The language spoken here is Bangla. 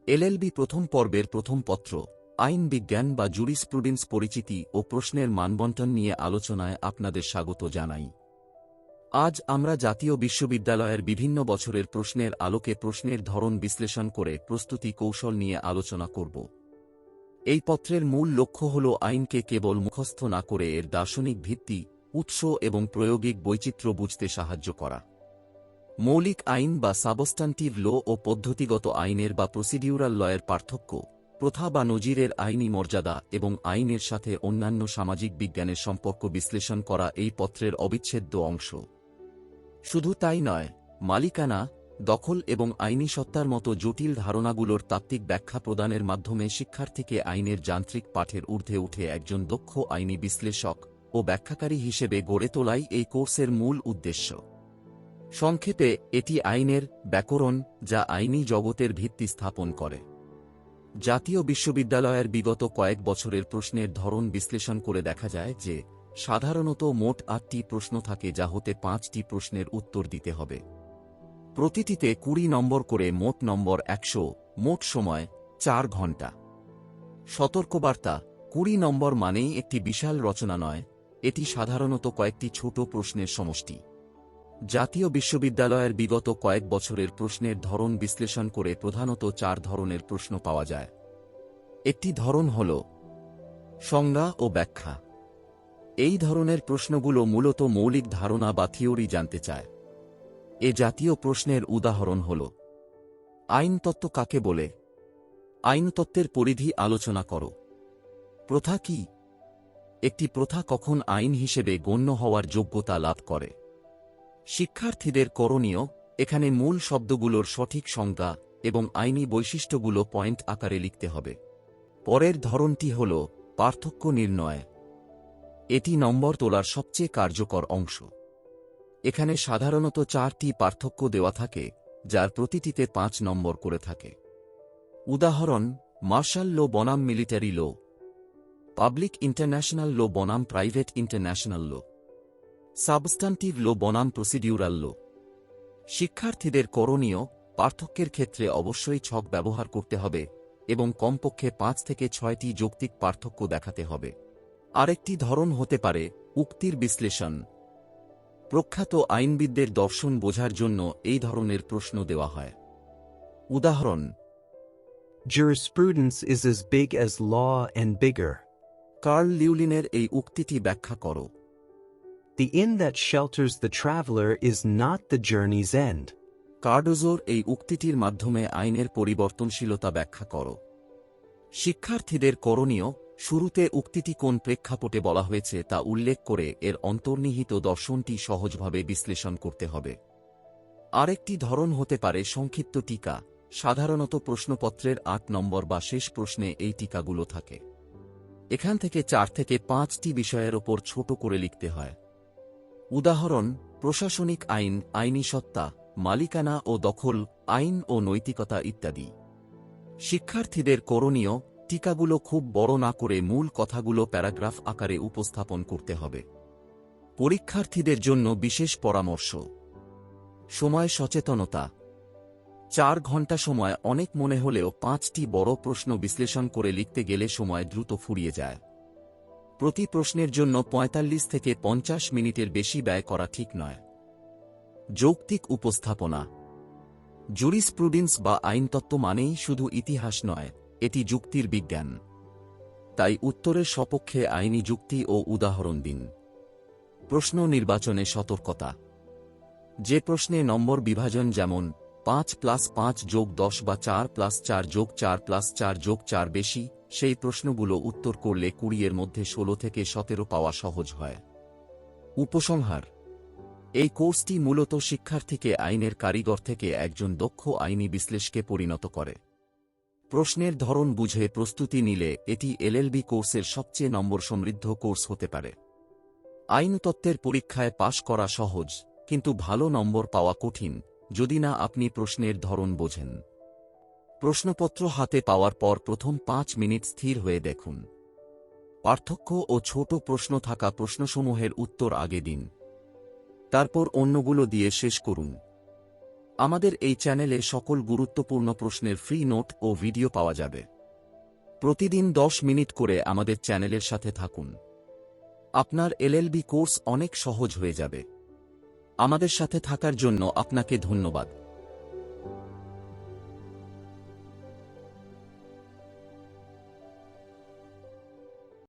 এলএলবি প্রথম পর্বের প্রথম পত্র, আইন বিজ্ঞান বা জুরিসপ্রুডেন্স পরিচিতি ও প্রশ্নের মানবণ্টন নিয়ে আলোচনায় আপনাদের স্বাগত জানাই। আজ আমরা জাতীয় বিশ্ববিদ্যালয়ের বিভিন্ন বছরের প্রশ্নের আলোকে প্রশ্নের ধরন বিশ্লেষণ করে প্রস্তুতি কৌশল নিয়ে আলোচনা করব। এই পত্রের মূল লক্ষ্য হল আইনকে কেবল মুখস্থ না করে এর দার্শনিক ভিত্তি, উৎস এবং প্রায়োগিক বৈচিত্র্য বুঝতে সাহায্য করা। মৌলিক আইন বা সাবস্টান্টিভ ল ও পদ্ধতিগত আইনের বা প্রসিডিউরাল লয়ের পার্থক্য, প্রথা বা নজিরের আইনি মর্যাদা এবং আইনের সাথে অন্যান্য সামাজিক বিজ্ঞানের সম্পর্ক বিশ্লেষণ করা এই পত্রের অবিচ্ছেদ্য অংশ। শুধু তাই নয়, মালিকানা, দখল এবং আইনি সত্তার মতো জটিল ধারণাগুলোর তাত্ত্বিক ব্যাখ্যা প্রদানের মাধ্যমে শিক্ষার্থীকে আইনের যান্ত্রিক পাঠের ঊর্ধ্বে উঠে একজন দক্ষ আইনি বিশ্লেষক ও ব্যাখ্যাকারী হিসেবে গড়ে তোলাই এই কোর্সের মূল উদ্দেশ্য। সংক্ষেপে, এটি আইনের ব্যাকরণ যা আইনি জগতের ভিত্তি স্থাপন করে। জাতীয় বিশ্ববিদ্যালয়ের বিগত কয়েক বছরের প্রশ্নের ধরন বিশ্লেষণ করে দেখা যায় যে, সাধারণত মোট ৮টি প্রশ্ন থাকে যা হতে ৫টি প্রশ্নের উত্তর দিতে হবে। প্রতিটিতে ২০ নম্বর করে মোট নম্বর ১০০, মোট সময় ৪ ঘণ্টা। সতর্কবার্তা: ২০ নম্বর মানেই একটি বিশাল রচনা নয়, এটি সাধারণত কয়েকটি ছোট প্রশ্নের সমষ্টি। জাতীয় বিশ্ববিদ্যালয়ের বিগত কয়েক বছরের প্রশ্নের ধরন বিশ্লেষণ করে প্রধানত ৪ ধরনের প্রশ্ন পাওয়া যায়। একটি ধরন হল সংজ্ঞা ও ব্যাখ্যা। এই ধরনের প্রশ্নগুলো মূলত মৌলিক ধারণা বা থিওরি জানতে চায়। এ জাতীয় প্রশ্নের উদাহরণ হল: আইনতত্ত্ব কাকে বলে? আইনতত্ত্বের পরিধি আলোচনা করো। প্রথা কি? একটি প্রথা কখন আইন হিসেবে গণ্য হওয়ার যোগ্যতা লাভ করে? শিক্ষার্থীদের করণীয়: এখানে মূল শব্দগুলোর সঠিক সংজ্ঞা এবং আইনি বৈশিষ্ট্যগুলো পয়েন্ট আকারে লিখতে হবে। পরের ধরনটি হল পার্থক্য নির্ণয়। এটি নম্বর তোলার সবচেয়ে কার্যকর অংশ। এখানে সাধারণত ৪টি পার্থক্য দেওয়া থাকে, যার প্রতিটিতে ৫ নম্বর করে থাকে। উদাহরণ: মার্শাল ল বনাম military law, public international law বনাম প্রাইভেট ইন্টারন্যাশনাল ল, সাবস্টান্টিভ ল বনাম প্রসিডিউরাল ল। শিক্ষার্থীদের করণীয়: পার্থক্যের ক্ষেত্রে অবশ্যই ছক ব্যবহার করতে হবে এবং কমপক্ষে ৫ থেকে ৬টি যৌক্তিক পার্থক্য দেখাতে হবে। আরেকটি ধরন হতে পারে উক্তির বিশ্লেষণ। প্রখ্যাত আইনবিদদের দর্শন বোঝার জন্য এই ধরনের প্রশ্ন দেওয়া হয়। উদাহরণ: Jurisprudence is as big as law and bigger. Carl লিউলিনের এই উক্তিটি ব্যাখ্যা করো। The inn that shelters the traveler is not the journey's end. কার্ডোজোর এই উক্তিটির মাধ্যমে আইনের পরিবর্তনশীলতা ব্যাখ্যা করো। শিক্ষার্থীদের করণীয়: শুরুতে উক্তিটি কোন প্রেক্ষাপটে বলা হয়েছে তা উল্লেখ করে এর অন্তর্নিহিত দর্শনটি সহজভাবে বিশ্লেষণ করতে হবে। আরেকটি ধরন হতে পারে সংক্ষিপ্ত টিকা। সাধারণত প্রশ্নপত্রের ৮ নম্বর বা শেষ প্রশ্নে এই টিকাগুলো থাকে। এখান থেকে ৪ থেকে ৫টি বিষয়ের ওপর ছোট করে লিখতে হয়। উদাহরণ: প্রশাসনিক আইন, আইনি সত্তা, মালিকানা ও দখল, আইন ও নৈতিকতা ইত্যাদি। শিক্ষার্থীদের করণীয়: টিকাগুলো খুব বড় না করে মূল কথাগুলো প্যারাগ্রাফ আকারে উপস্থাপন করতে হবে। পরীক্ষার্থীদের জন্য বিশেষ পরামর্শ: সময় সচেতনতা। ৪ ঘণ্টা সময় অনেক মনে হলেও ৫টি বড় প্রশ্ন বিশ্লেষণ করে লিখতে গেলে সময় দ্রুত ফুরিয়ে যায়। প্রতি প্রশ্নের জন্য ৪৫ থেকে ৫০ মিনিটের বেশি ব্যয় করা ঠিক নয়। যৌক্তিক উপস্থাপনা। জুরিসপ্রুডেন্স বা আইনতত্ত্ব মানেই শুধু ইতিহাস নয়, এটি যুক্তির বিজ্ঞান। তাই উত্তরের সপক্ষে আইনি যুক্তি ও উদাহরণ দিন। প্রশ্ন নির্বাচনে সতর্কতা। যে প্রশ্নে নম্বর বিভাজন যেমন ৫+৫+১০ বা ৪+৪+৪+৪+৪ বেশি, সেই প্রশ্নগুলো উত্তর করলে ২০ এর মধ্যে ১৬ থেকে ১৭ পাওয়া সহজ হয়। উপসংহার: এই কোর্সটি মূলত শিক্ষার্থীকে আইনের কারিগর থেকে একজন দক্ষ আইনি বিশ্লেষকে পরিণত করে। প্রশ্নের ধরন বুঝে প্রস্তুতি নিলে এটি এলএলবি কোর্সের সবচেয়ে নম্বর সমৃদ্ধ কোর্স হতে পারে। আইনতত্ত্বের পরীক্ষায় পাশ করা সহজ, কিন্তু ভালো নম্বর পাওয়া কঠিন যদি না আপনি প্রশ্নের ধরন বোঝেন। প্রশ্নপত্র হাতে পাওয়ার পর প্রথম ৫ মিনিট স্থির হয়ে দেখুন। পার্থক্য ও ছোট প্রশ্ন থাকা প্রশ্নসমূহের উত্তর আগে দিন। তারপর অন্যগুলো দিয়ে শেষ করুন। আমাদের এই চ্যানেলে সকল গুরুত্বপূর্ণ প্রশ্নের ফ্রি নোট ও ভিডিও পাওয়া যাবে। প্রতিদিন 10 মিনিট করে আমাদের চ্যানেলের সাথে থাকুন। আপনার এলএলবি কোর্স অনেক সহজ হয়ে যাবে। আমাদের সাথে থাকার জন্য আপনাকে ধন্যবাদ।